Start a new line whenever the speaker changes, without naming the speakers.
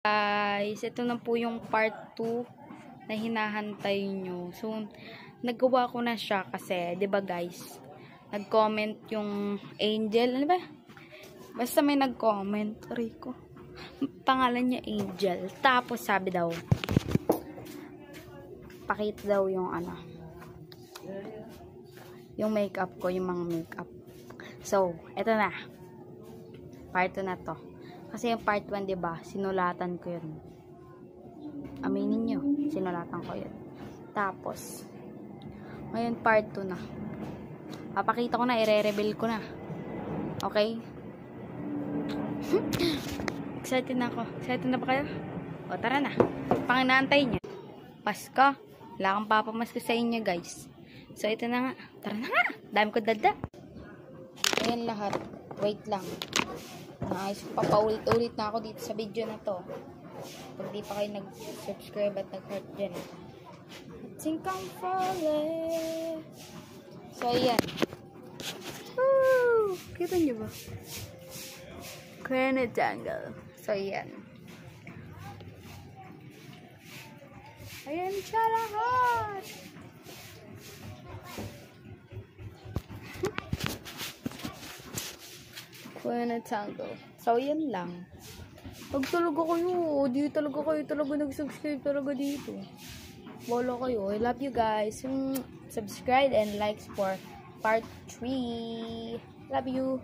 Guys, ito na po yung part 2 na hinahantay nyo. So, nagawa ko na siya kasi, 'di ba guys? Nag-comment yung Angel, ano ba? Basta may nag-comment, Rico. Pangalan niya Angel. Tapos sabi daw, pakita daw yung ano, yung makeup ko, yung mga makeup. So, eto na. Part 2 na to. Kasi yung part 1, diba, sinulatan ko yun. Aminin nyo, sinulatan ko yun. Tapos, ngayon part 2 na. Papakita ko na, i-reveal ko na. Okay? Excited na ako. Excited na ba kayo? O, tara na. Panginaantay nyo. Pasko. Wala kang papamasko sa inyo, guys. So, ito na nga. Tara na nga. Dami ko dada. Ayan lahat. Wait lang. Nice. Papaulit-ulit na ako dito sa video na to. Pag di pa kayo nag-subscribe at nag-heart dyan. Think I'm falling. So, ayan. Woo! Kita nyo ba? Kaya na-jangle. So, ayan. Ayan siya lahat. Kaya na-tangle. So, yan lang. Pag talaga kayo, di talaga kayo nag-subscribe talaga dito. Bolo kayo. I love you guys. Subscribe and likes for part 3. Love you.